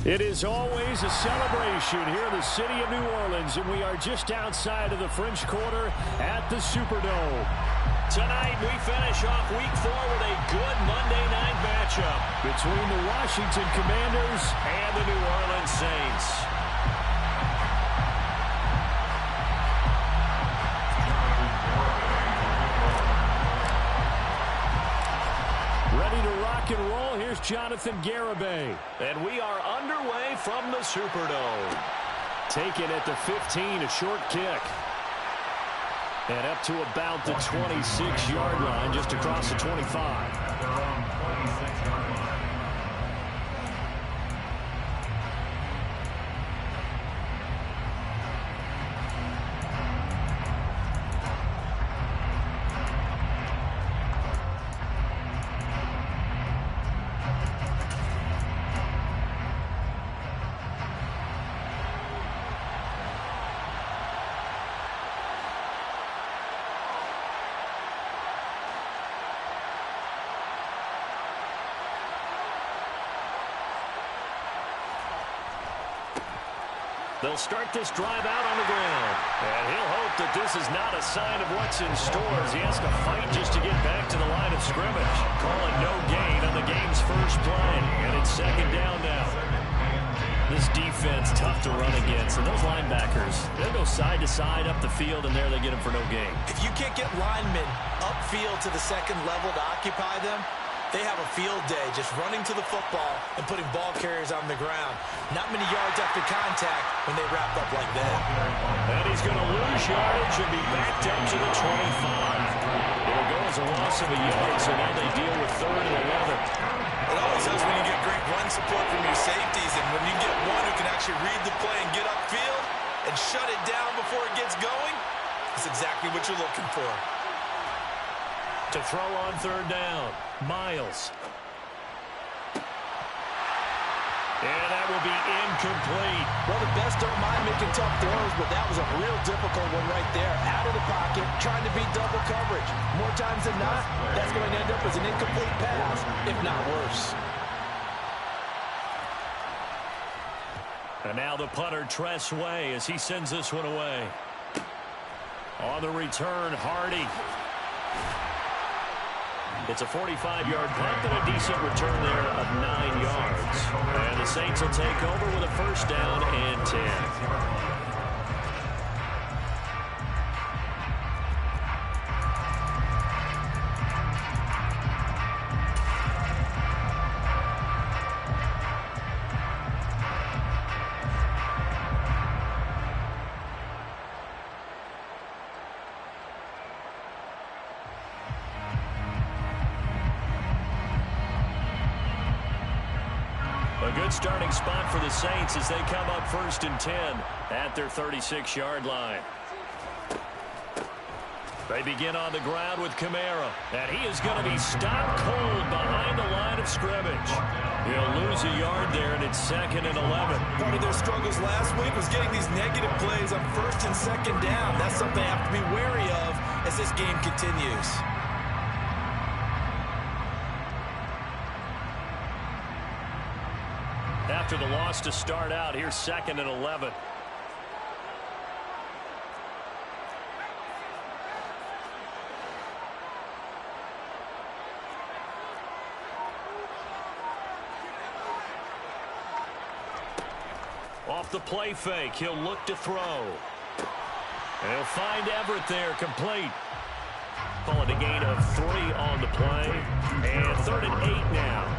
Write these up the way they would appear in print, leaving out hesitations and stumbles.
It is always a celebration here in the city of New Orleans, and we are just outside of the French Quarter at the Superdome. Tonight, we finish off Week 4 with a good Monday night matchup between the Washington Commanders and the New Orleans Saints. Ready to rock and roll. Here's Jonathan Garibay. And we are underway from the Superdome. Taken at the 15, a short kick. And up to about the 26-yard line, just across the 25. They'll start this drive out on the ground. And he'll hope that this is not a sign of what's in store as he has to fight just to get back to the line of scrimmage. Calling no gain on the game's first play. And it's second down now. This defense tough to run against. And those linebackers, they'll go side to side up the field, and there they get them for no gain. If you can't get linemen upfield to the second level to occupy them, they have a field day just running to the football and putting ball carriers on the ground. Not many yards after contact when they wrap up like that. And he's going to lose yardage and be backed up to the 25. It'll go as a loss of a yard, so now they deal with 3rd and 11. It always does when you get great run support from your safeties, and when you get one who can actually read the play and get upfield and shut it down before it gets going, that's exactly what you're looking for. To throw on 3rd down, Miles. And that will be incomplete. Well, the best don't mind making tough throws, but that was a real difficult one right there. Out of the pocket, trying to beat double coverage. More times than not, that's going to end up as an incomplete pass, if not worse. And now the punter, Tress Way, as he sends this one away. On the return, Hardy. It's a 45-yard punt and a decent return there of 9 yards. And the Saints will take over with a first down and 10. Good starting spot for the Saints as they come up 1st and 10 at their 36-yard line. They begin on the ground with Kamara, and he is going to be stopped cold behind the line of scrimmage. He'll lose a yard there, and it's 2nd and 11. Part of their struggles last week was getting these negative plays on 1st and 2nd down. That's something they have to be wary of as this game continues. After the loss to start out, here's 2nd and 11. Off the play fake, he'll look to throw. And he'll find Everett there, complete. Call it a gain of 3 on the play. And 3rd and 8 now.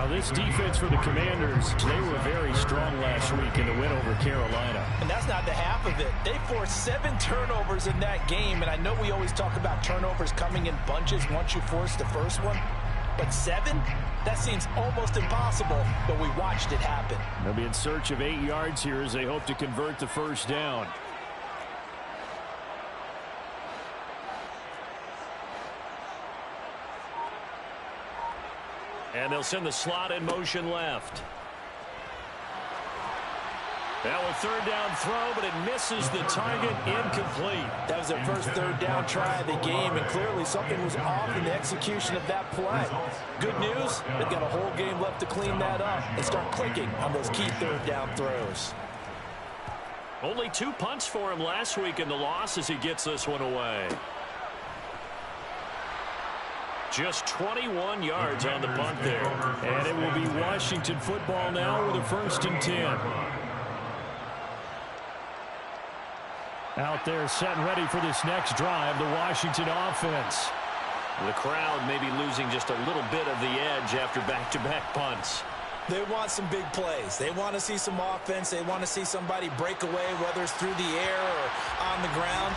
This defense for the Commanders, they were very strong last week in the win over Carolina. And that's not the half of it. They forced 7 turnovers in that game, and I know we always talk about turnovers coming in bunches once you force the first one. But 7? That seems almost impossible, but we watched it happen. They'll be in search of 8 yards here as they hope to convert the first down. And they'll send the slot in motion left. Now a third down throw, but it misses the target, incomplete. That was their first third down try of the game, and clearly something was off in the execution of that play. Good news, they've got a whole game left to clean that up and start clicking on those key third down throws. Only 2 punts for him last week in the loss as he gets this one away. Just 21 yards on the punt there. And it will be Washington football now with a 1st and 10. Out there set and ready for this next drive, the Washington offense. The crowd may be losing just a little bit of the edge after back-to-back punts. They want some big plays. They want to see some offense. They want to see somebody break away, whether it's through the air or on the ground.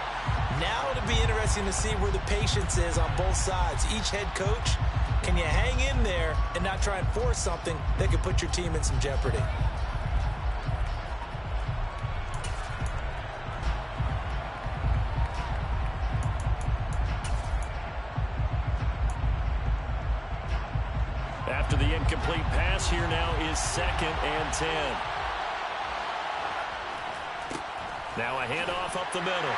Now it'll be interesting to see where the patience is on both sides. Each head coach, can you hang in there and not try and force something that could put your team in some jeopardy? After the incomplete pass, here now is 2nd and 10. Now a handoff up the middle.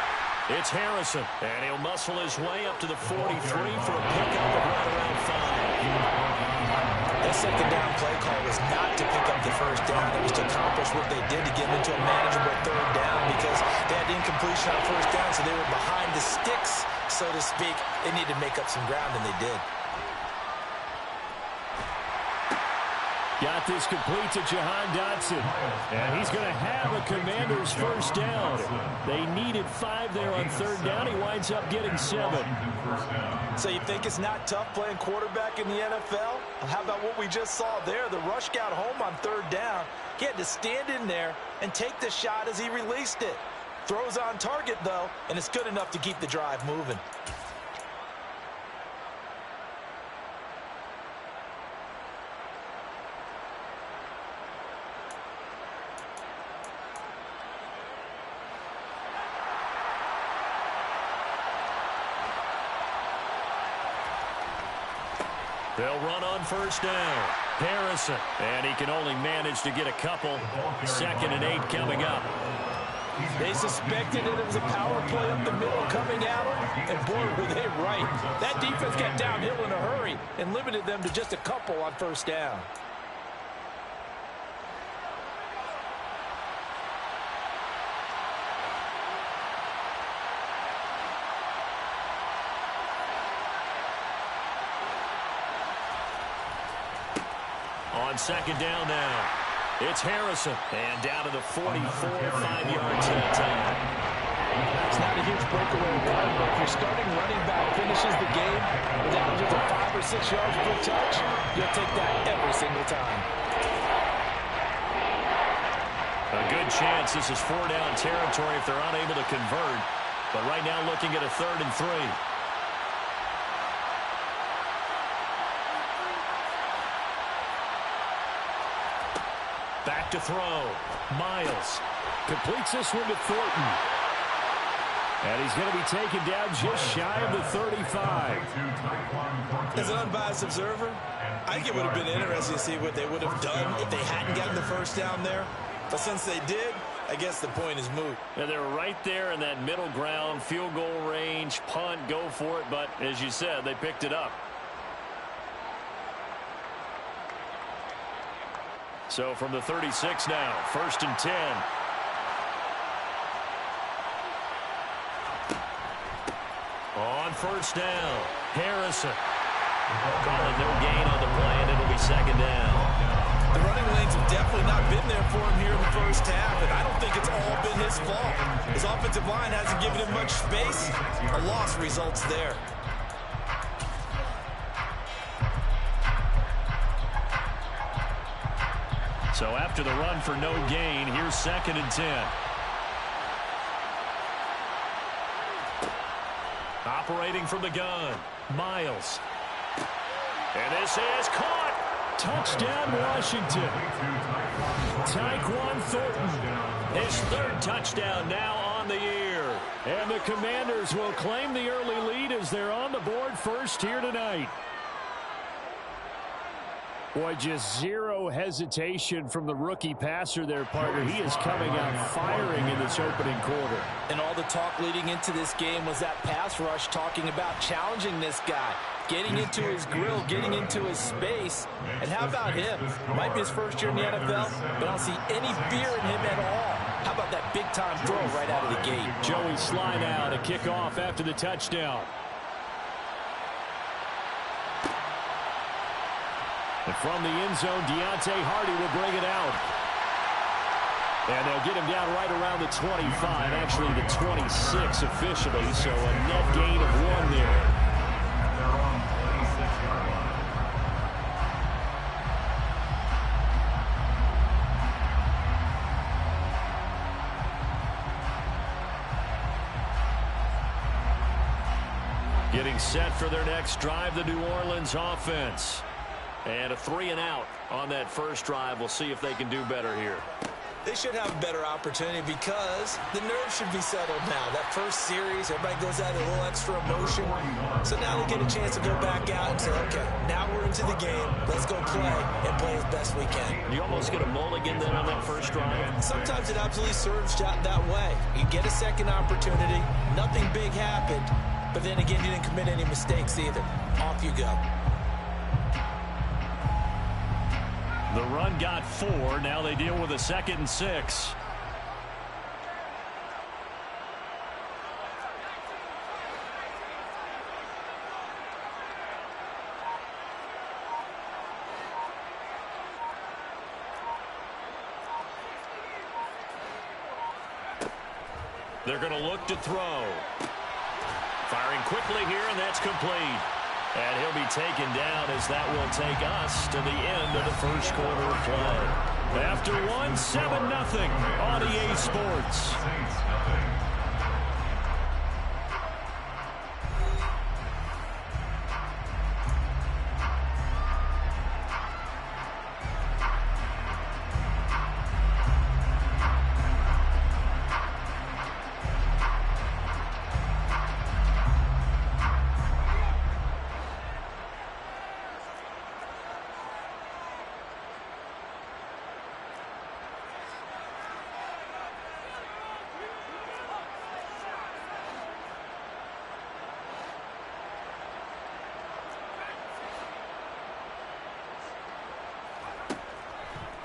It's Harrison, and he'll muscle his way up to the 43 for a pickup of right around 5. That second down play call was not to pick up the first down. It was to accomplish what they did to get into a manageable third down because they had incompletion on first down, so they were behind the sticks, so to speak. They needed to make up some ground, and they did. Got this complete to Jahan Dotson. And he's going to have a Commander's first down. They needed 5 there on third down. He winds up getting 7. So you think it's not tough playing quarterback in the NFL? How about what we just saw there? The rush got home on third down. He had to stand in there and take the shot as he released it. Throws on target, though, and it's good enough to keep the drive moving. They'll run on first down. Harrison, and he can only manage to get a couple. 2nd and 8 coming up. They suspected that it was a power play up the middle coming at them, and boy, were they right. That defense got downhill in a hurry and limited them to just a couple on first down. On 2nd down now, it's Harrison, and down to the 44, 5 yards that time. It's not a huge breakaway run, but if your starting running back finishes the game with averages of 5 or 6 yards per touch, you'll take that every single time. A good chance this is 4-down territory if they're unable to convert, but right now looking at a 3rd and 3. Back to throw. Miles completes this one to Thornton. And he's going to be taken down just shy of the 35. As an unbiased observer, I think it would have been interesting to see what they would have done if they hadn't gotten the first down there. But since they did, I guess the point is moot. And they're right there in that middle ground, field goal range, punt, go for it. But as you said, they picked it up. So from the 36 now, 1st and 10. On first down, Harrison. Calling no gain on the play, and it'll be 2nd down. The running lanes have definitely not been there for him here in the first half, and I don't think it's all been his fault. His offensive line hasn't given him much space. A loss results there. So after the run for no gain, here's 2nd and 10. Operating from the gun, Miles. And this is caught. Touchdown, Washington. Tyquan Thornton. His 3rd touchdown now on the year. And the Commanders will claim the early lead as they're on the board first here tonight. Boy, just zero hesitation from the rookie passer there, partner. He is coming out firing in this opening quarter. And all the talk leading into this game was that pass rush, talking about challenging this guy, getting into his grill, getting into his space. And how about him? Might be his first year in the NFL, but I don't see any fear in him at all. How about that big-time throw right out of the gate? Joey Sly now to kick off after the touchdown. And from the end zone, Deontay Hardy will bring it out. And they'll get him down right around the 25, actually the 26 officially, so a net gain of 1 there. Getting set for their next drive, the New Orleans offense. And a 3-and-out on that first drive. We'll see if they can do better here. They should have a better opportunity because the nerves should be settled now. That first series, everybody goes out with a little extra emotion. So now they get a chance to go back out and say, okay, now we're into the game. Let's go play and play as best we can. You almost get a mulligan then on that first drive. Sometimes it absolutely serves that way. You get a second opportunity. Nothing big happened. But then again, you didn't commit any mistakes either. Off you go. The run got 4. Now they deal with a 2nd and 6. They're going to look to throw. Firing quickly here, and that's complete. And he'll be taken down as that will take us to the end of the first quarter of play. After 1, 7-0 on EA Sports.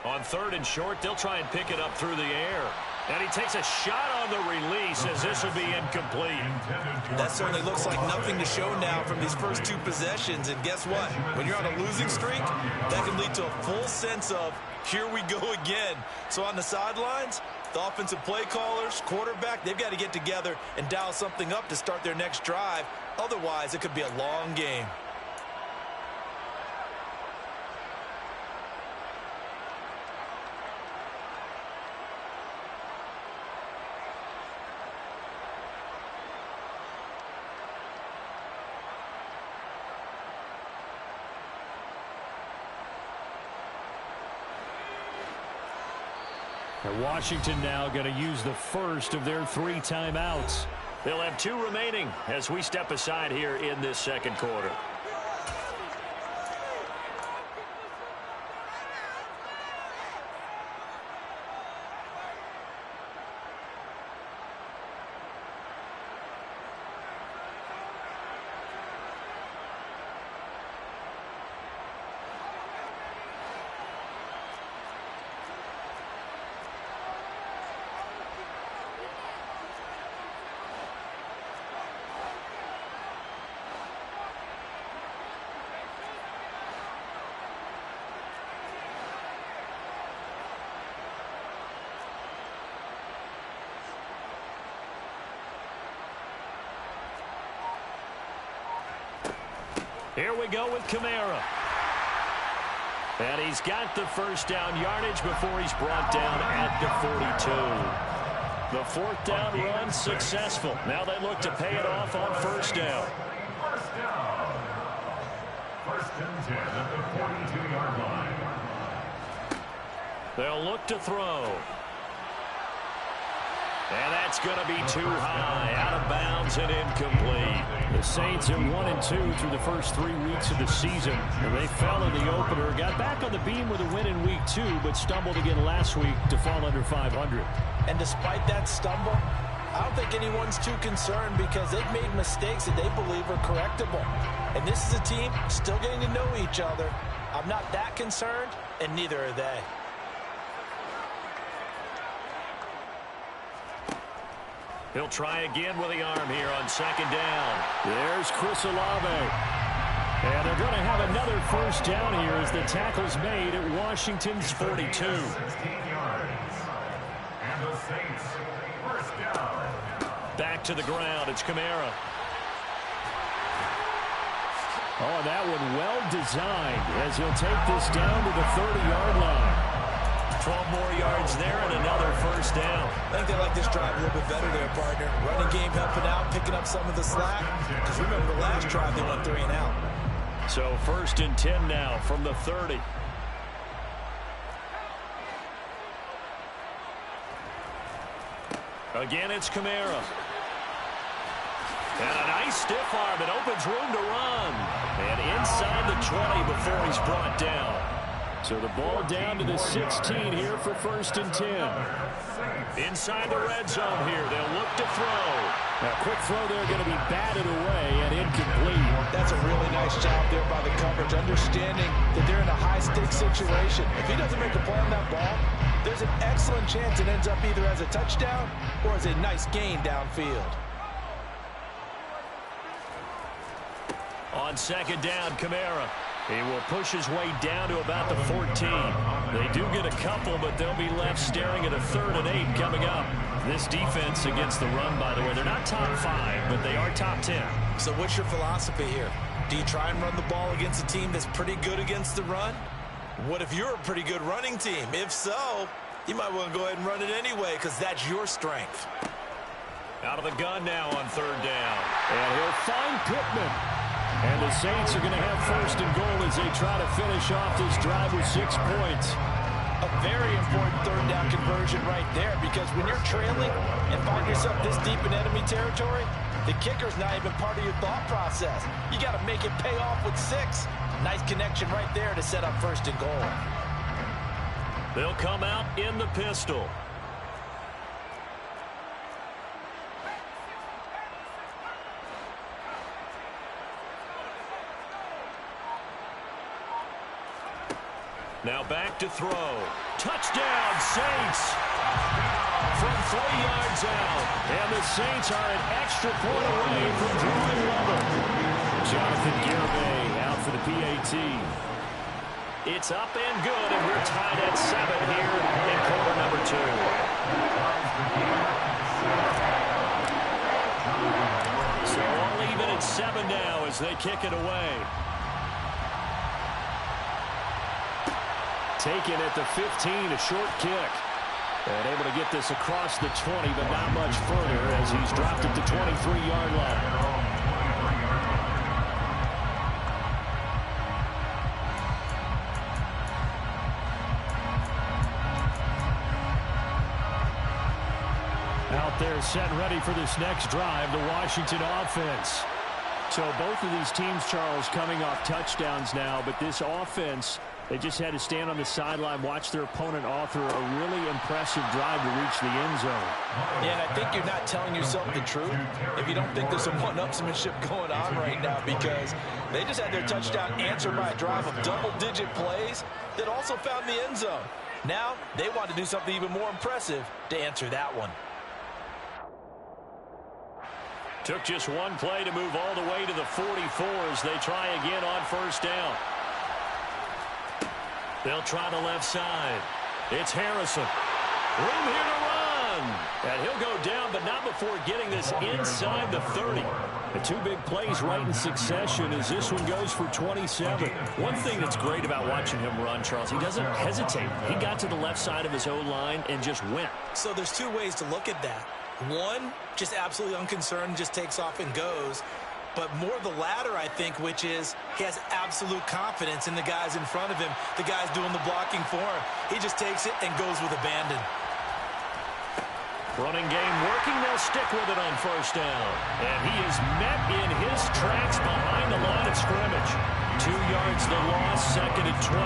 On 3rd and short, they'll try and pick it up through the air. And he takes a shot on the release as this will be incomplete. That certainly looks like nothing to show now from these first 2 possessions. And guess what? When you're on a losing streak, that can lead to a full sense of, here we go again. So on the sidelines, the offensive play callers, quarterback, they've got to get together and dial something up to start their next drive. Otherwise, it could be a long game. And Washington now going to use the first of their 3 timeouts. They'll have 2 remaining as we step aside here in this second quarter. Here we go with Kamara. And he's got the first down yardage before he's brought down at the 42. The 4th down run successful. Now they look to pay it off on 1st down. First down. 1st and 10 at the 42-yard line. They'll look to throw. And that's going to be too high, out of bounds and incomplete. The Saints are 1-2 through the first 3 weeks of the season. And they fell in the opener, got back on the beam with a win in week 2, but stumbled again last week to fall under 500. And despite that stumble, I don't think anyone's too concerned because they've made mistakes that they believe are correctable. And this is a team still getting to know each other. I'm not that concerned, and neither are they. He'll try again with the arm here on second down. There's Chris Olave. And they're going to have another first down here as the tackle's made at Washington's 42. 16 yards. And the Saints, first down. Back to the ground. It's Kamara. Oh, that one well designed as he'll take this down to the 30-yard line. 12 more yards there and another first down. I think they like this drive a little bit better there, partner. Running game helping out, picking up some of the slack. Because remember the last drive, they went 3 and out. So first and 10 now from the 30. Again, it's Kamara. And a nice stiff arm. It opens room to run. And inside the 20 before he's brought down. So the ball down to the 16 here for first and 10. Inside the red zone here. They'll look to throw. Now, quick throw there going to be batted away and incomplete. That's a really nice job there by the coverage, understanding that they're in a high-stakes situation. If he doesn't make a play on that ball, there's an excellent chance it ends up either as a touchdown or as a nice gain downfield. On second down, Kamara. He will push his way down to about the 14. They do get a couple, but they'll be left staring at a 3rd and 8 coming up. This defense against the run, by the way, they're not top 5, but they are top 10. So what's your philosophy here? Do you try and run the ball against a team that's pretty good against the run? What if you're a pretty good running team? If so, you might want to go ahead and run it anyway because that's your strength. Out of the gun now on 3rd down. And he'll find Pittman. And the Saints are going to have first and goal as they try to finish off this drive with 6 points. A very important 3rd down conversion right there because when you're trailing and find yourself this deep in enemy territory, the kicker's not even part of your thought process. You got to make it pay off with 6. Nice connection right there to set up first and goal. They'll come out in the pistol. Now back to throw. Touchdown, Saints. From 3 yards out. And the Saints are an extra point away from drawing level. Jonathan Garibay out for the PAT. It's up and good, and we're tied at 7 here in quarter number 2. So all even at 7 now as they kick it away. Taken at the 15, a short kick. And able to get this across the 20, but not much further as he's dropped at the 23-yard line. Out there set and ready for this next drive, the Washington offense. So both of these teams, Charles, coming off touchdowns now, but this offense, they just had to stand on the sideline, watch their opponent author a really impressive drive to reach the end zone. Yeah, and I think you're not telling yourself the truth if you don't think there's some one-upsmanship going on right now because they just had their touchdown answered by a drive of double-digit plays that also found the end zone. Now they want to do something even more impressive to answer that one. Took just one play to move all the way to the 44 as they try again on first down. They'll try the left side. It's Harrison. Room here to run. And he'll go down, but not before getting this inside the 30. The 2 big plays right in succession as this one goes for 27. One thing that's great about watching him run, Charles, he doesn't hesitate. He got to the left side of his O-line and just went. So there's 2 ways to look at that. One, just absolutely unconcerned, just takes off and goes. But more the latter, I think, which is he has absolute confidence in the guys in front of him, the guys doing the blocking for him. He just takes it and goes with abandon. Running game working. They'll stick with it on first down. And he is met in his tracks behind the line of scrimmage. 2 yards the loss, second and 12.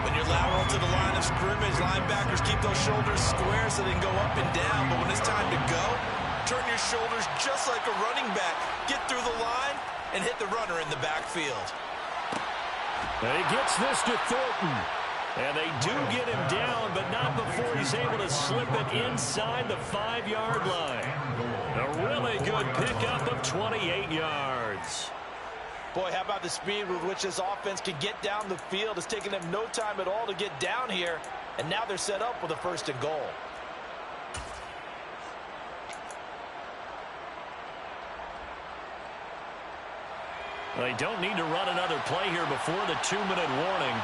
When you're lateral to the line of scrimmage, linebackers keep those shoulders square so they can go up and down. But when it's time to go, turn your shoulders just like a running back. Get through the line and hit the runner in the backfield. And he gets this to Thornton. And they do get him down, but not before he's able to slip it inside the 5-yard line. A really good pickup of 28 yards. Boy, how about the speed with which this offense can get down the field? It's taken them no time at all to get down here, and now they're set up with a first and goal. They don't need to run another play here before the 2-minute warning.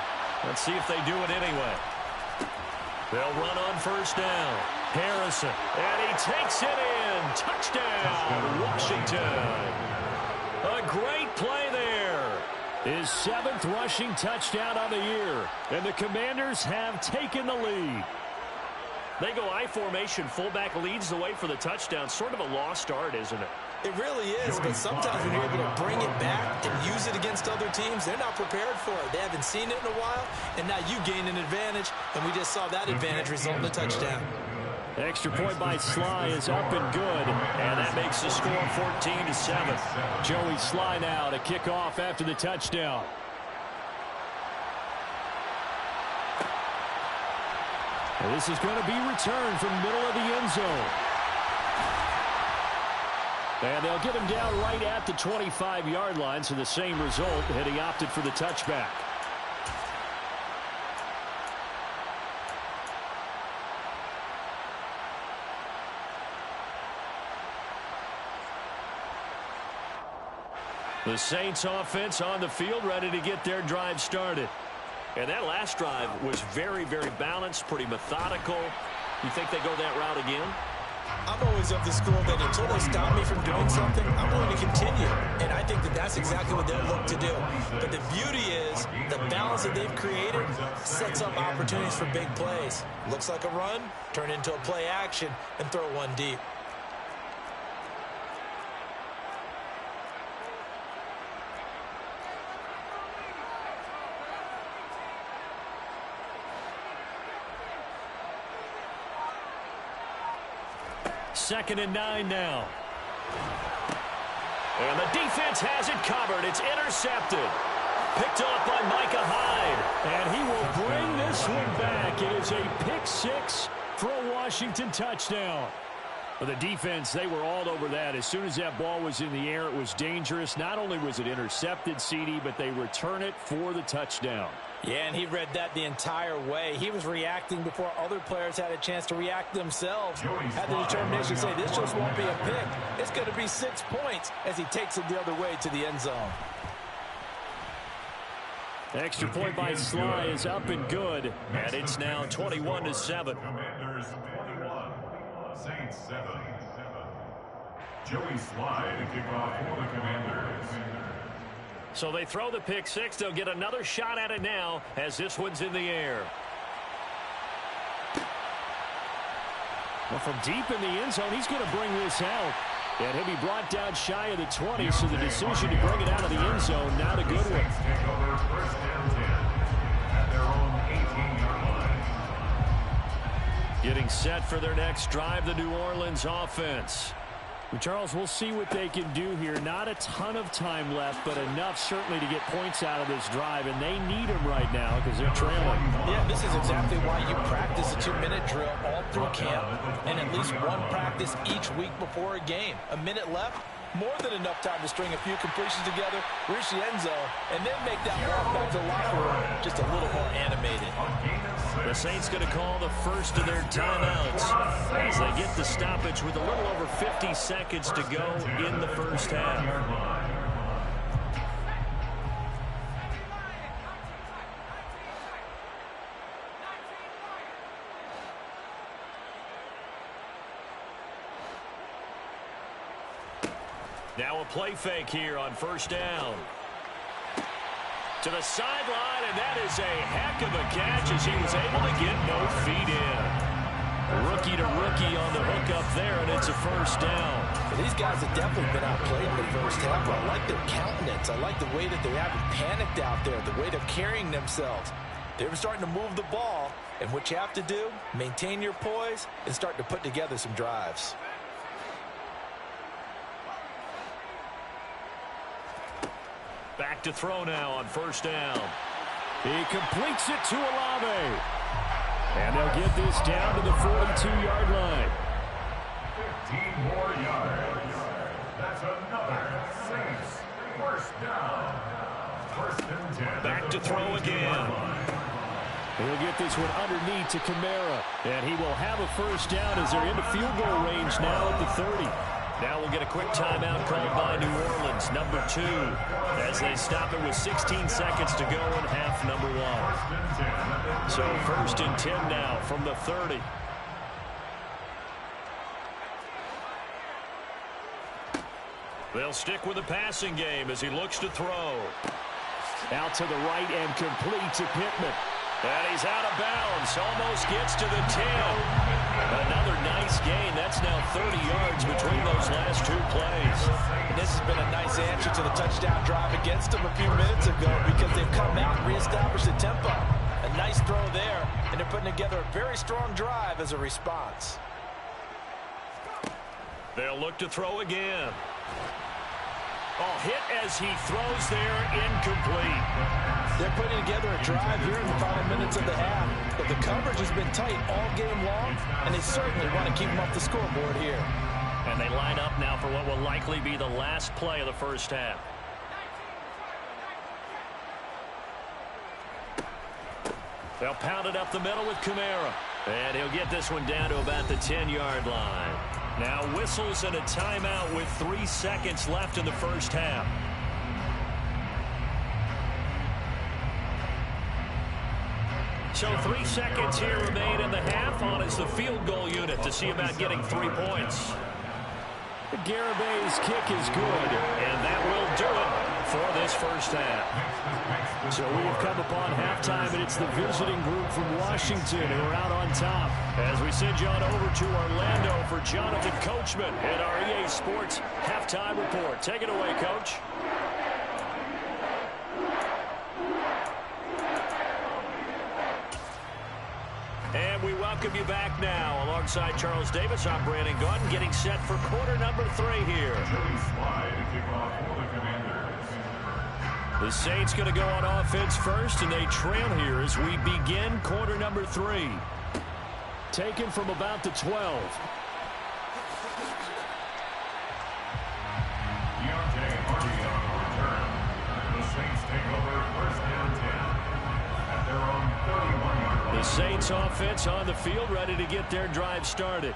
Let's see if they do it anyway. They'll run on first down. Harrison, and he takes it in. Touchdown, Washington. A great play there. His 7th rushing touchdown on the year. And the Commanders have taken the lead. They go I formation. Fullback leads the way for the touchdown. Sort of a lost art, isn't it? It really is, but sometimes when you're able to bring it back and use it against other teams, they're not prepared for it. They haven't seen it in a while, and now you gain an advantage, and we just saw that advantage result in a touchdown. Extra point by Sly is up and good, and that makes the score 14-7. Joey Sly now to kick off after the touchdown. And this is going to be returned from the middle of the end zone. And they'll get him down right at the 25-yard line, so the same result, and he opted for the touchback. The Saints offense on the field, ready to get their drive started. And that last drive was very, very balanced, pretty methodical. You think they go that route again? I'm always of the school that until they stop me from doing something, I'm going to continue. And I think that that's exactly what they'll look to do. But the beauty is the balance that they've created sets up opportunities for big plays. Looks like a run, turn into a play action, and throw one deep. Second and 9 now. And the defense has it covered. It's intercepted. Picked off by Micah Hyde. And he will bring this one back. It is a pick 6 for a Washington touchdown. Well, the defense, they were all over that. As soon as that ball was in the air, it was dangerous. Not only was it intercepted, CD, but they return it for the touchdown. Yeah, and he read that the entire way. He was reacting before other players had a chance to react themselves. Had the determination to say, this just won't be a pick. It's going to be 6 points as he takes it the other way to the end zone. Extra point by Sly is up and good. And it's now 21-7. Commanders 21, Saints 7. Joey Sly to kick off for the Commanders. So they throw the pick 6. They'll get another shot at it now as this one's in the air. Well, from deep in the end zone, he's going to bring this out. And he'll be brought down shy of the 20, so the decision to bring it out of the end zone, not a good one. Take over first and 10 at their own 18-yard line. Getting set for their next drive, the New Orleans offense. Well, Charles, we'll see what they can do here. Not a ton of time left, but enough certainly to get points out of this drive, and they need them right now because they're trailing. Yeah, this is exactly why you practice a 2-minute drill all through camp and at least one practice each week before a game. A minute left, more than enough time to string a few completions together, reach the end zone, and then make that walk back to the locker room just a little more animated. The Saints going to call the first of their timeouts as they get the stoppage with a little over 50 seconds to go in the first half. Now a play fake here on first down. To the sideline, and that is a heck of a catch as he was able to get both feet in. Rookie to rookie on the hook up there, and it's a first down. Well, these guys have definitely been outplayed in the first half. I like their countenance. I like the way that they haven't panicked out there, the way they're carrying themselves. They're starting to move the ball, and what you have to do, maintain your poise and start to put together some drives. Back to throw now on first down. He completes it to Olave. And they'll get this down to the 42-yard line. 15 more yards. That's another Saints first down. First and 10. Back to throw again. He'll get this one underneath to Kamara. And he will have a first down as they're into field goal range now at the 30. Now we'll get a quick timeout called by New Orleans, number 2, as they stop it with 16 seconds to go in half number 1. So first and 10 now from the 30. They'll stick with the passing game as he looks to throw. Out to the right and complete to Pittman. And he's out of bounds. Almost gets to the 10. Another nice gain. That's now 30 yards between those last 2 plays. And this has been a nice answer to the touchdown drive against them a few minutes ago because they've come out and reestablished the tempo. A nice throw there, and they're putting together a very strong drive as a response. They'll look to throw again. Oh, hit as he throws there, incomplete. They're putting together a drive here in the final minutes of the half. But the coverage has been tight all game long, and they certainly want to keep them off the scoreboard here. And they line up now for what will likely be the last play of the first half. They'll pound it up the middle with Kamara. And he'll get this one down to about the 10-yard line. Now whistles and a timeout with 3 seconds left in the first half. So 3 seconds here remain in the half on as the field goal unit to see about getting 3 points. Garabay's kick is good. And that will do it for this first half. So we have come upon halftime, and it's the visiting group from Washington who are out on top. As we send you on over to Orlando for Jonathan Coachman in our EA Sports Halftime Report. Take it away, Coach. And we welcome you back now. Alongside Charles Davis, I'm Brandon Gaudin, getting set for quarter number 3 here. The Saints going to go on offense first, and they trail here as we begin quarter number 3. Taken from about the 12. Deontay Hardy on the return. The Saints take over first and 10 at their own 31-yard line. The Saints offense on the field, ready to get their drive started.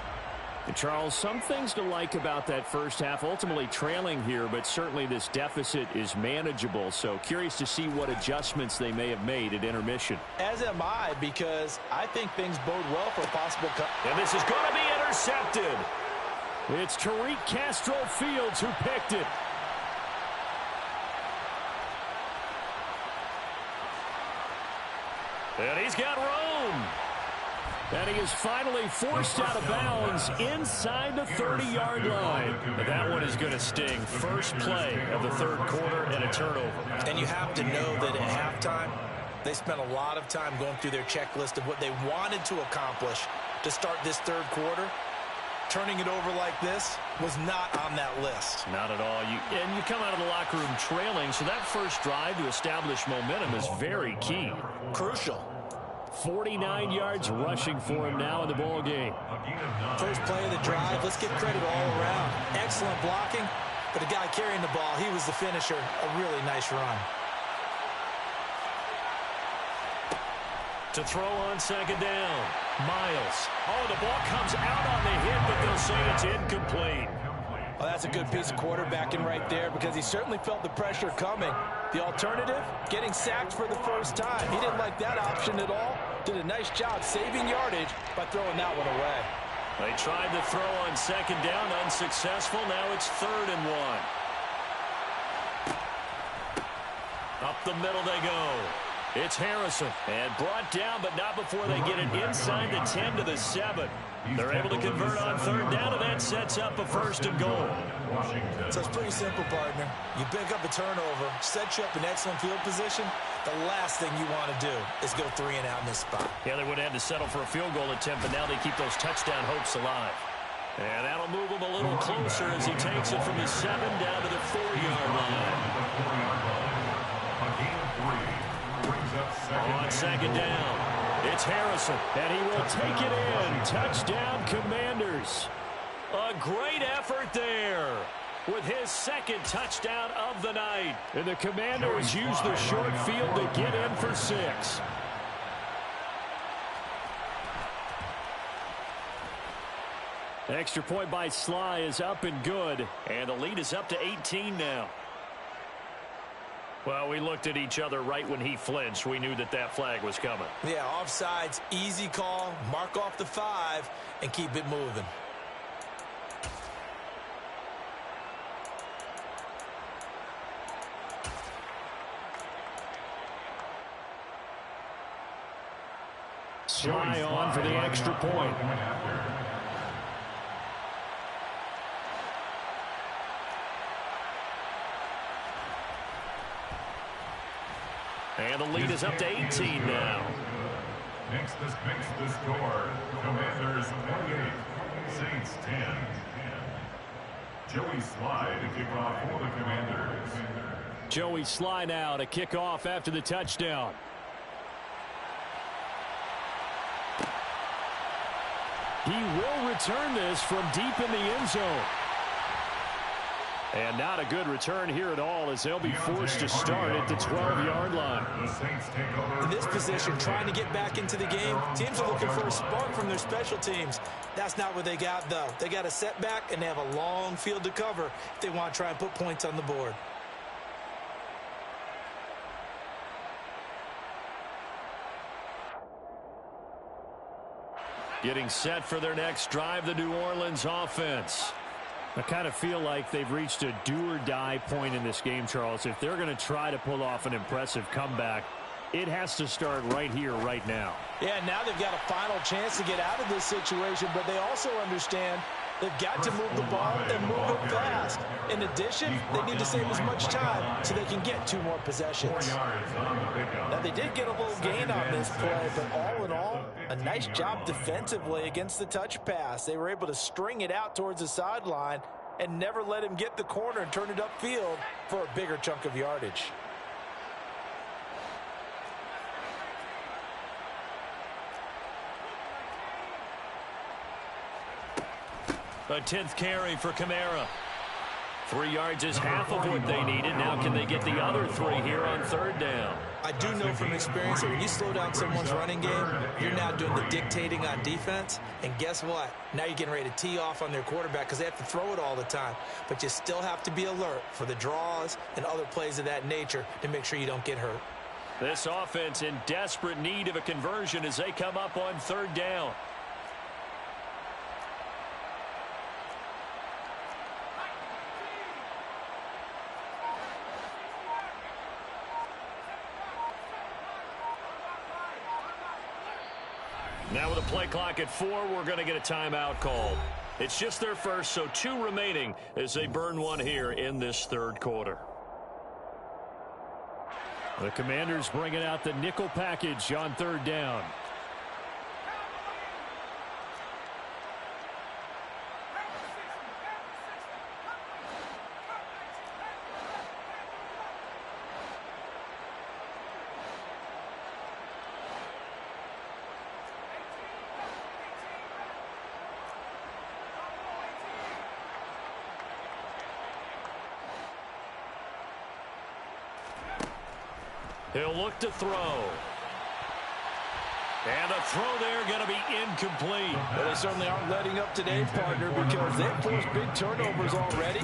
And Charles, some things to like about that first half, ultimately trailing here, but certainly this deficit is manageable. So curious to see what adjustments they may have made at intermission. As am I, because I think things bode well for a possible cut. And this is going to be intercepted. It's Tariq Castro-Fields who picked it. And he's got room. And he is finally forced out of bounds inside the 30-yard line. And that one is going to sting. First play of the third quarter and a turnover. And you have to know that at halftime, they spent a lot of time going through their checklist of what they wanted to accomplish to start this third quarter. Turning it over like this was not on that list. Not at all. And you come out of the locker room trailing, so that first drive to establish momentum is very key. Crucial. 49 yards rushing for him now in the ball game. First play of the drive. Let's give credit all around. Excellent blocking, but the guy carrying the ball, he was the finisher. A really nice run. To throw on second down, Miles. Oh, the ball comes out on the hit, but they'll say it's incomplete. Well, that's a good piece of quarterbacking right there because he certainly felt the pressure coming. The alternative, getting sacked for the first time. He didn't like that option at all. Did a nice job saving yardage by throwing that one away. They tried to throw on second down, unsuccessful. Now it's 3rd and 1. Up the middle they go. It's Harrison. And brought down, but not before they get it inside the 10 to the 7. They're able to convert on third down, and that sets up a 1st and goal. So it's pretty simple, partner. You pick up a turnover, set you up in excellent field position. The last thing you want to do is go 3 and out in this spot. Yeah, they would have had to settle for a field goal attempt, but now they keep those touchdown hopes alive. And that'll move him a little closer as he takes it from the 7 down to the 4-yard line. On 2nd down. It's Harrison, and he will take it in. Touchdown, Commanders. A great effort there with his 2nd touchdown of the night. And the Commanders use the short field to get in for 6. Extra point by Sly is up and good. And the lead is up to 18 now. Well, we looked at each other right when he flinched. We knew that that flag was coming. Yeah, offsides, easy call. Mark off the 5 and keep it moving. Sly on for the extra point. And the lead is up to 18 now. Makes the score. Commanders 28, Saints 10. Joey Sly to kick off for the Commanders. Joey Sly now to kick off after the touchdown. He will return this from deep in the end zone. And not a good return here at all, as they'll be forced to start at the 12-yard line. In this position, trying to get back into the game, teams are looking for a spark from their special teams. That's not what they got, though. They got a setback, and they have a long field to cover if they want to try and put points on the board. Getting set for their next drive, the New Orleans offense. I kind of feel like they've reached a do-or-die point in this game, Charles. If they're going to try to pull off an impressive comeback, it has to start right here, right now. Yeah, now they've got a final chance to get out of this situation, but they also understand they've got to move the ball and move it fast. In addition, they need to save as much time so they can get 2 more possessions. Now, they did get a little gain on this play, but all in all, a nice job defensively against the touch pass. They were able to string it out towards the sideline and never let him get the corner and turn it upfield for a bigger chunk of yardage. A 10th carry for Kamara. 3 yards is half of what they needed. Now can they get the other 3 here on 3rd down? I do know from experience that when you slow down someone's running game, you're now doing the dictating on defense. And guess what? Now you're getting ready to tee off on their quarterback because they have to throw it all the time. But you still have to be alert for the draws and other plays of that nature to make sure you don't get hurt. This offense in desperate need of a conversion as they come up on 3rd down. Now with a play clock at 4, we're going to get a timeout called. It's just their first, so 2 remaining as they burn 1 here in this 3rd quarter. The Commanders bringing out the nickel package on 3rd down. He'll look to throw. And a throw there going to be incomplete. Well, they certainly aren't letting up today, partner, because they've forced big turnovers already.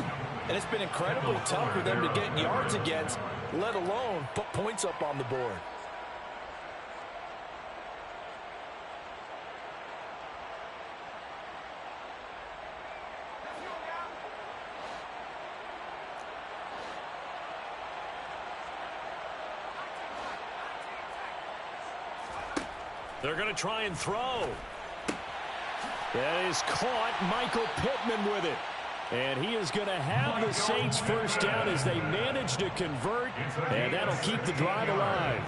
And it's been incredibly tough for them to get yards against, let alone put points up on the board. They're going to try and throw. That is caught. Michael Pittman with it. And he is going to have the Saints first down as they manage to convert, and that'll keep the drive alive.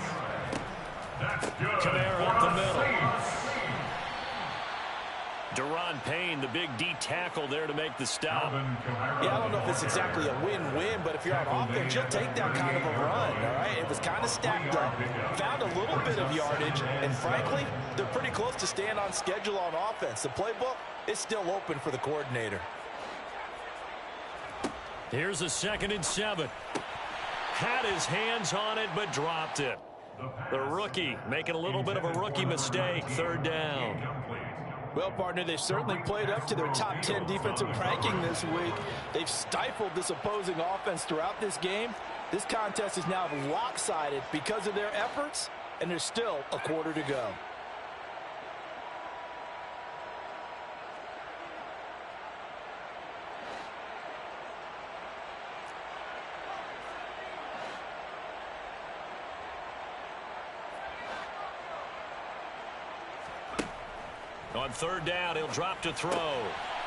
Kamara up the middle. Daron Payne, the big D tackle there to make the stop. Yeah, I don't know if it's exactly a win-win, but if you're on offense, you'll take that kind of a run, all right? It was kind of stacked up, found a little bit of yardage, and frankly, they're pretty close to staying on schedule on offense. The playbook is still open for the coordinator. Here's a 2nd and 7. Had his hands on it, but dropped it. The rookie making a little bit of a rookie mistake. 3rd down. Well, partner, they've certainly played up to their top 10 defensive ranking this week. They've stifled this opposing offense throughout this game. This contest is now lopsided because of their efforts, and there's still a quarter to go. On 3rd down, he'll drop to throw.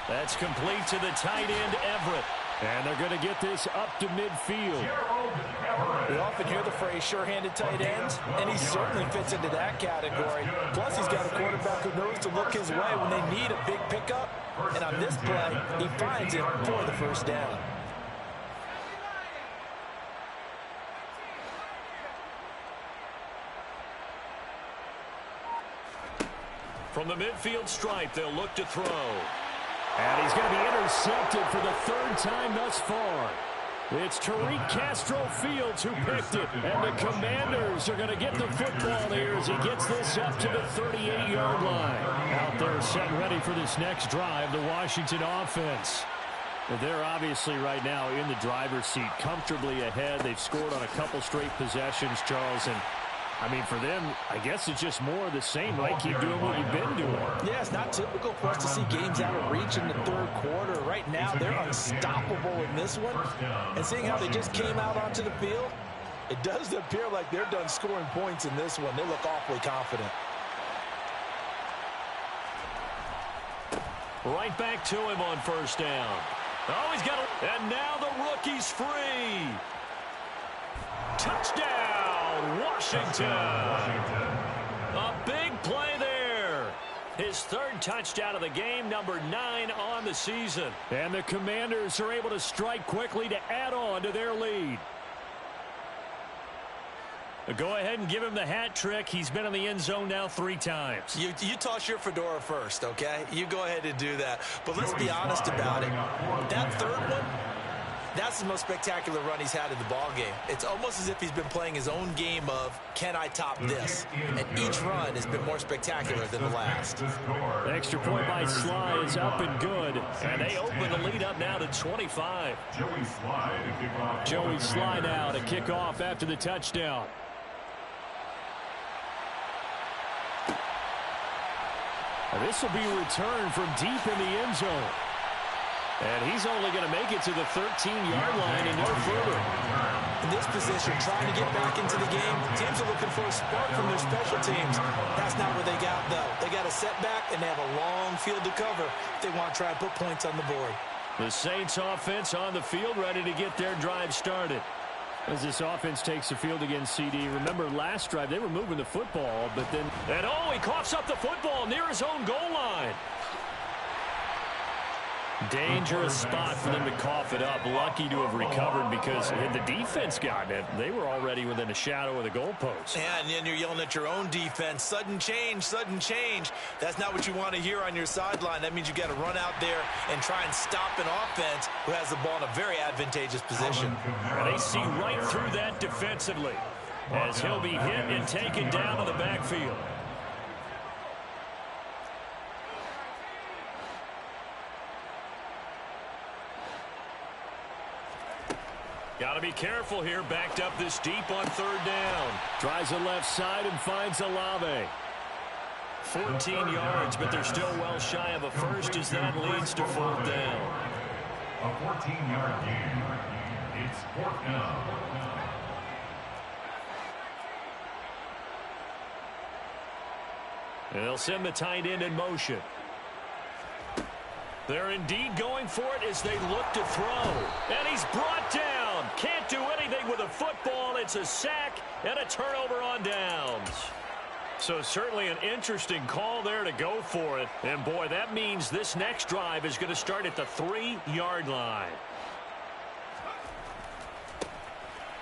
That's complete to the tight end, Everett. And they're going to get this up to midfield. We often hear the phrase sure-handed tight ends, and he certainly fits into that category. Plus, he's got a quarterback who knows to look his way when they need a big pickup. And on this play, he finds it for the first down. From the midfield stripe, they'll look to throw. And he's going to be intercepted for the 3rd time thus far. It's Tariq Castro-Fields who picked it. And the Commanders are going to get the football here as he gets this up to the 38-yard line. Out there set ready for this next drive, the Washington offense. They're obviously right now in the driver's seat, comfortably ahead. They've scored on a couple straight possessions, Charles, and I mean, for them, I guess it's just more of the same, right? Keep doing what you've been doing. Yeah, it's not typical for us to see games out of reach in the 3rd quarter. Right now, they're unstoppable in this one. And seeing how they just came out onto the field, it does appear like they're done scoring points in this one. They look awfully confident. Right back to him on 1st down. Oh, he's got it. And now the rookie's free. Touchdown, Washington. A big play there. His 3rd touchdown of the game, number 9 on the season. And the Commanders are able to strike quickly to add on to their lead. Go ahead and give him the hat trick. He's been in the end zone now 3 times. You toss your fedora first, okay? You go ahead and do that. But let's be honest about it. That 3rd one, that's the most spectacular run he's had in the ballgame. It's almost as if he's been playing his own game of, can I top this? And each run has been more spectacular than the last. The extra point by Sly is up and good. And they open the lead up now to 25. Joey Sly now to kick off after the touchdown. And this will be returned from deep in the end zone. And he's only going to make it to the 13-yard line and no further. In this position, trying to get back into the game, teams are looking for a spark from their special teams. That's not what they got, though. They got a setback, and they have a long field to cover if they want to try and put points on the board. The Saints offense on the field, ready to get their drive started. As this offense takes the field against CD. Remember, last drive, they were moving the football, but then... And oh, he coughs up the football near his own goal line. Dangerous spot for them to cough it up. Lucky to have recovered because had the defense gotten it, they were already within a shadow of the goalpost. Yeah, and then you're yelling at your own defense. Sudden change, sudden change. That's not what you want to hear on your sideline. That means you got to run out there and try and stop an offense who has the ball in a very advantageous position. And they see right through that defensively as he'll be hit and taken down in the backfield. Got to be careful here, backed up this deep on 3rd down. Tries the left side and finds Olave. 14 yards, but they're still well shy of a first as that leads to 4th down. A 14-yard gain. It's 4th down. And they'll send the tight end in motion. They're indeed going for it as they look to throw. And he's brought down. Can't do anything with a football. It's a sack and a turnover on downs. So certainly an interesting call there to go for it. And, boy, that means this next drive is going to start at the 3-yard line.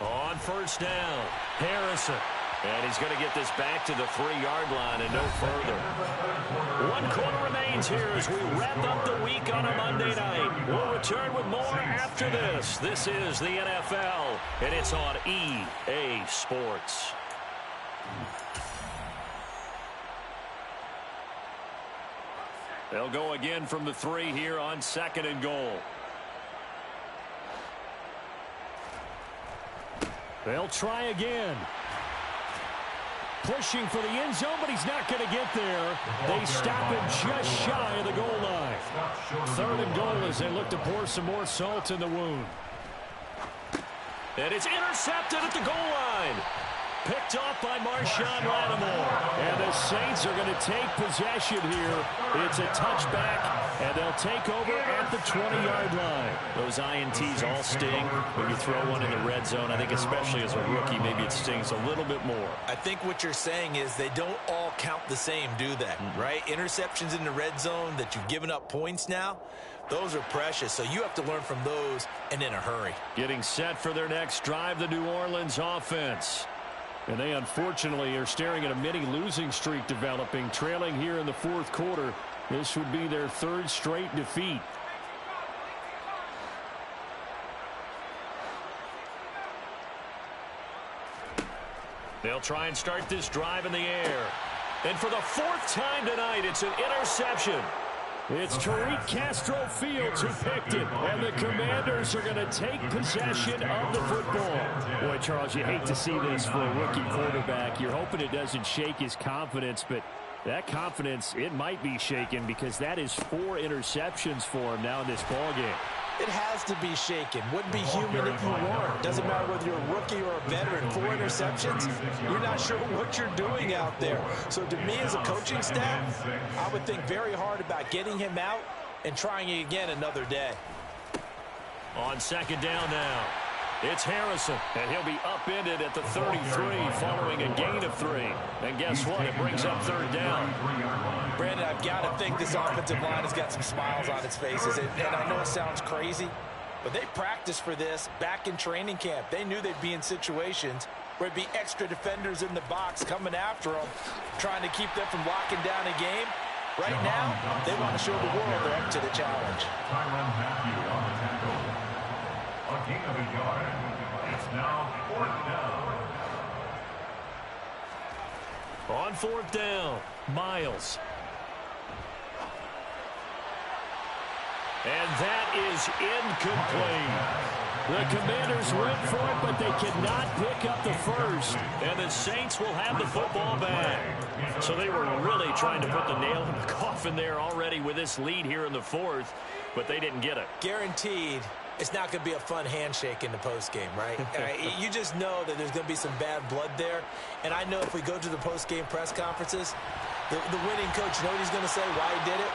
On first down, Harrison. And he's going to get this back to the 3-yard line and no further. 1 quarter remains here as we wrap up the week on a Monday night. We'll return with more after this. This is the NFL, and it's on EA Sports. They'll go again from the 3 here on 2nd and goal. They'll try again. Pushing for the end zone, but he's not going to get there. They stop him just shy of the goal line. 3rd and goal as they look to pour some more salt in the wound. And it's intercepted at the goal line. Picked off by Marshawn Lattimore. And the Saints are going to take possession here. It's a touchback, and they'll take over at the 20-yard line. Those INTs all sting when you throw one in the red zone. I think especially as a rookie, maybe it stings a little bit more. I think what you're saying is they don't all count the same, do they? Right? Interceptions in the red zone that you've given up points now, those are precious. So you have to learn from those and in a hurry. Getting set for their next drive, the New Orleans offense. And they, unfortunately, are staring at a mini losing streak developing, trailing here in the 4th quarter. This would be their 3rd straight defeat. They'll try and start this drive in the air. And for the 4th time tonight, it's an interception. It's Tariq Castro Fields who picked it, and the Commanders are going to take possession of the football. Boy, Charles, you hate to see this for a rookie quarterback. You're hoping it doesn't shake his confidence, but that confidence, it might be shaken because that is 4 interceptions for him now in this ballgame. It has to be shaken. Wouldn't be human if you weren't. Doesn't matter whether you're a rookie or a veteran. 4 interceptions, you're not sure what you're doing out there. So to me as a coaching staff, I would think very hard about getting him out and trying it again another day. On 2nd down now, it's Harrison, and he'll be upended at the 33 following a gain of 3. And guess what? It brings up 3rd down. Brandon, I've got to think this offensive line has got some smiles on its faces. And I know it sounds crazy, but they practiced for this back in training camp. They knew they'd be in situations where it'd be extra defenders in the box coming after them, trying to keep them from locking down a game. Right now, they want to show the world they're up to the challenge. Tyrann Mathieu on the tackle. A gain of a yard. It's now 4th down. On 4th down, Miles. And that is incomplete. The Commanders went for it, but they cannot pick up the 1st. And the Saints will have the football back. So they were really trying to put the nail in the coffin there already with this lead here in the 4th, but they didn't get it. Guaranteed it's not going to be a fun handshake in the postgame, right? You just know that there's going to be some bad blood there. And I know if we go to the postgame press conferences, the winning coach, you know what he's going to say, why he did it?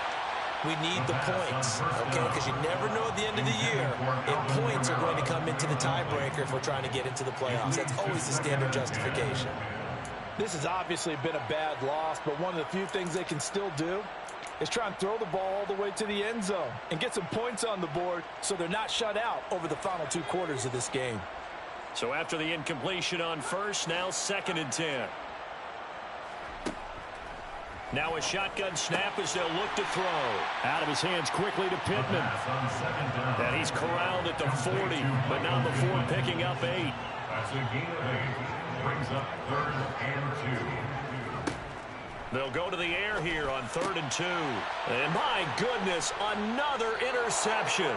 We need the points, okay? Because you never know at the end of the year if points are going to come into the tiebreaker if we're trying to get into the playoffs. That's always the standard justification. This has obviously been a bad loss, but one of the few things they can still do is try and throw the ball all the way to the end zone and get some points on the board so they're not shut out over the final 2 quarters of this game. So after the incompletion on 1st, now 2nd and 10. Now a shotgun snap as they'll look to throw. Out of his hands quickly to Pittman. And he's corralled at the 40, but not before picking up 8. That's a gain of 8. Brings up 3rd and 2. They'll go to the air here on 3rd and 2. And my goodness, another interception.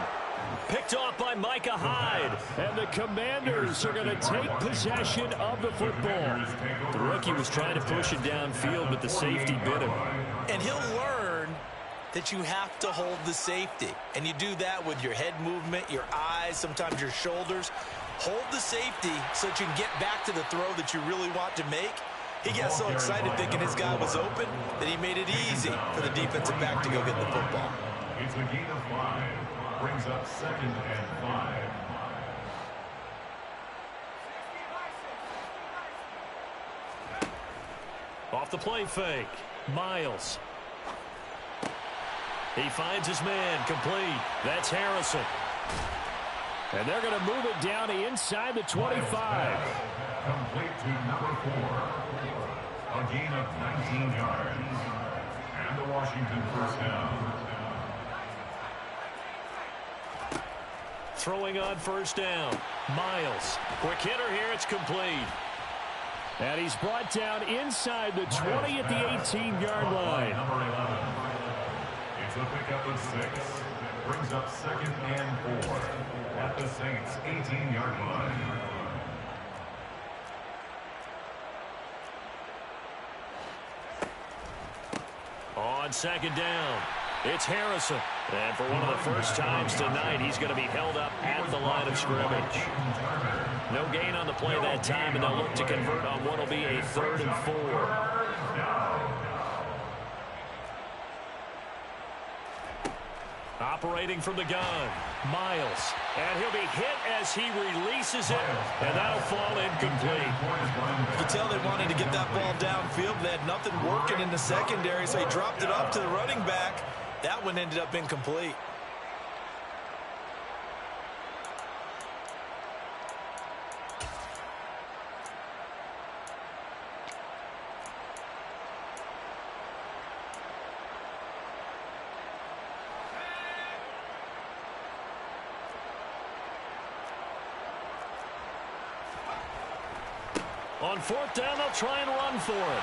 Picked off by Micah Hyde. And the Commanders are going to take possession of the football. The rookie was trying to push it downfield, but the safety bit him. And he'll learn that you have to hold the safety. And you do that with your head movement, your eyes, sometimes your shoulders. Hold the safety so that you can get back to the throw that you really want to make. He got so excited thinking his guy was open that he made it easy for the defensive back to go get the football. It's a gain of 5. Brings up 2nd and 5. Off the play fake. Miles. He finds his man. Complete. That's Harrison. And they're going to move it down to inside the 25. Complete to number 4. A gain of 19 yards. And the Washington first down. Throwing on first down. Miles. Quick hitter here. It's complete. And he's brought down inside the 20 at the 18-yard line. Number 11. It's a pickup of 6. Brings up 2nd and 4 at the Saints' 18-yard line. On second down, it's Harrison. And for one of the first times tonight, he's going to be held up at the line of scrimmage. No gain on the play that time, and they'll look to convert on what will be a 3rd and 4. Operating from the gun, Miles. And he'll be hit as he releases it, and that'll fall incomplete. You can tell they wanted to get that ball downfield. They had nothing working in the secondary, so he dropped it up to the running back. That one ended up incomplete. On 4th down, they'll try and run for it.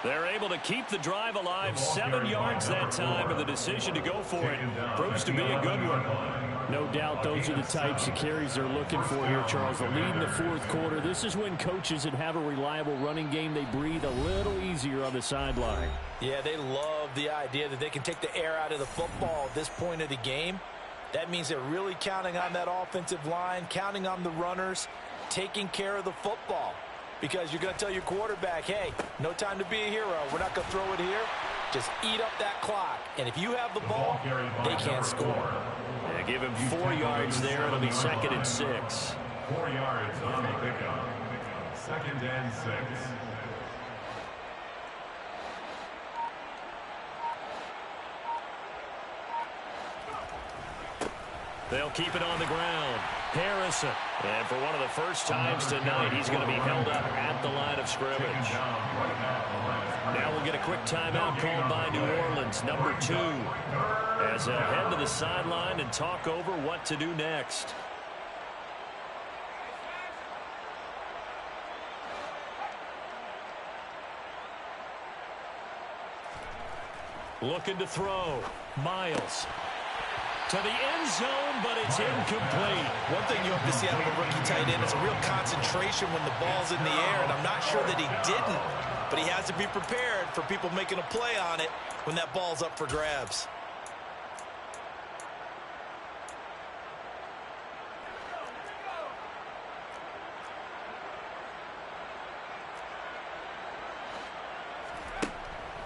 They're able to keep the drive alive. 7 yards that time, and the decision to go for it proves to be a good one. No doubt those are the types of carries they're looking for here, Charles. The lead in the 4th quarter. This is when coaches that have a reliable running game, they breathe a little easier on the sideline. Yeah, they love the idea that they can take the air out of the football at this point of the game. That means they're really counting on that offensive line, counting on the runners, taking care of the football. Because you're going to tell your quarterback, hey, no time to be a hero. We're not going to throw it here. Just eat up that clock. And if you have the ball, they can't score. Yeah, give him 4 yards there. It'll be 2nd and 6. 4 yards on the pickup. 2nd and 6. They'll keep it on the ground. Harrison. And for one of the first times tonight, he's going to be held up at the line of scrimmage. Now we'll get a quick timeout called by New Orleans, number 2, as they'll head to the sideline and talk over what to do next. Looking to throw. Miles. To the end zone, but it's incomplete. One thing you hope to see out of a rookie tight end is a real concentration when the ball's in the air, and I'm not sure that he didn't, but he has to be prepared for people making a play on it when that ball's up for grabs.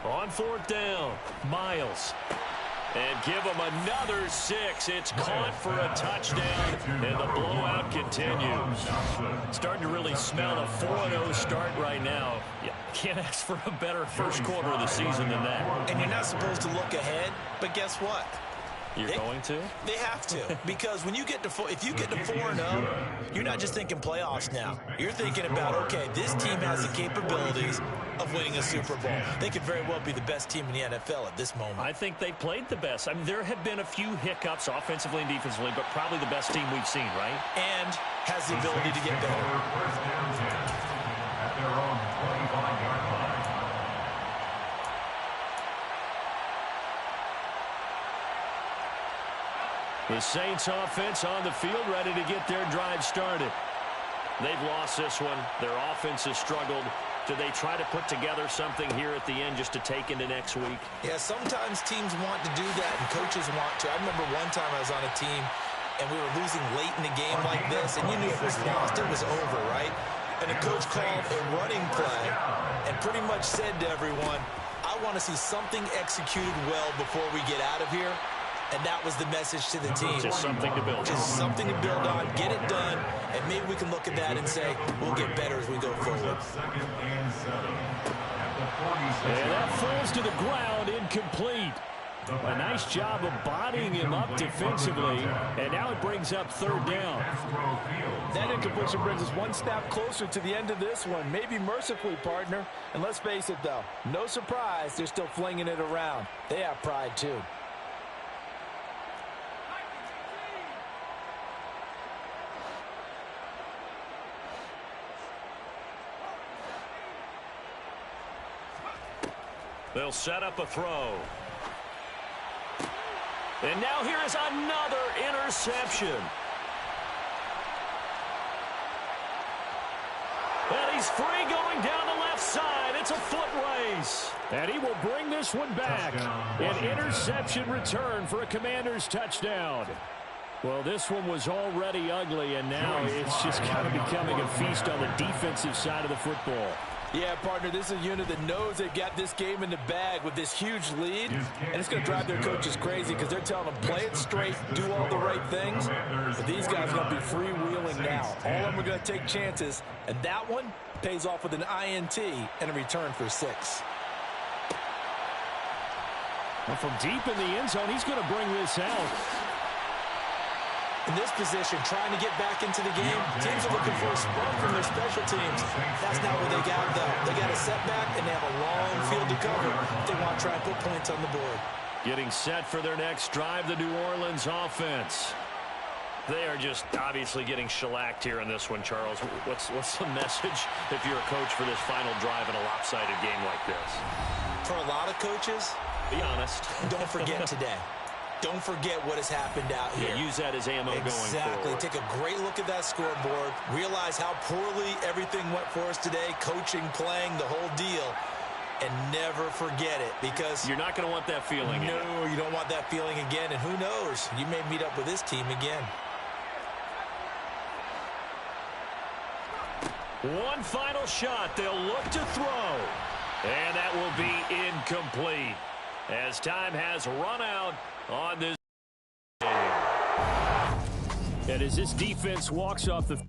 On 4th down, Miles. And give them another 6. It's caught for a touchdown, and the blowout continues. Starting to really smell a 4-0 start right now. You can't ask for a better first quarter of the season than that. And you're not supposed to look ahead, but guess what? You're going to? They have to, because when you get to if you get to 4-0, you're not just thinking playoffs now. You're thinking about, okay, this team has the capabilities of winning a Super Bowl. They could very well be the best team in the NFL at this moment. I think they played the best. I mean, there have been a few hiccups offensively and defensively, but probably the best team we've seen, right? And has the ability to get better. First down 10 at their own 25-yard line. The Saints offense on the field, ready to get their drive started. They've lost this one. Their offense has struggled. Do they try to put together something here at the end just to take into next week? Yeah, sometimes teams want to do that and coaches want to. I remember one time I was on a team and we were losing late in the game like this, and you knew it was lost. It was over, right? And the coach called a running play and pretty much said to everyone, I I want to see something executed well before we get out of here. And that was the message to the team. Just something to build on. Just something to build on, get it done, and maybe we can look at that and say, we'll get better as we go forward. And that falls to the ground, incomplete. A nice job of bodying him up defensively, and now it brings up third down. That incompletion brings us one step closer to the end of this one, maybe mercifully, partner. And let's face it, though, no surprise, they're still flinging it around. They have pride, too. They'll set up a throw. And now here is another interception. And he's free going down the left side. It's a foot race. And he will bring this one back. An interception return for a Commanders touchdown. Well, this one was already ugly, and now it's just kind of becoming a feast on the defensive side of the football. Yeah, partner, this is a unit that knows they've got this game in the bag with this huge lead, and it's going to drive their coaches crazy because they're telling them, play it straight, do all the right things, but these guys are going to be freewheeling now. All of them are going to take chances, and that one pays off with an INT and a return for 6. Well, from deep in the end zone, he's going to bring this out. In this position, trying to get back into the game, teams are looking for a spark from their special teams. That's not what they got, though. They got a setback, and they have a long field to cover if they want to try and put points on the board. Getting set for their next drive, the New Orleans offense. They are just obviously getting shellacked here in this one, Charles. What's the message if you're a coach for this final drive in a lopsided game like this? For a lot of coaches, be honest. Don't forget today. Don't forget what has happened out here. Yeah, use that as ammo going forward. Exactly. Take a great look at that scoreboard. Realize how poorly everything went for us today. Coaching, playing, the whole deal. And never forget it, because you're not going to want that feeling again. No, you don't want that feeling again. And who knows? You may meet up with this team again. One final shot. They'll look to throw. And that will be incomplete, as time has run out on this game. And as this defense walks off the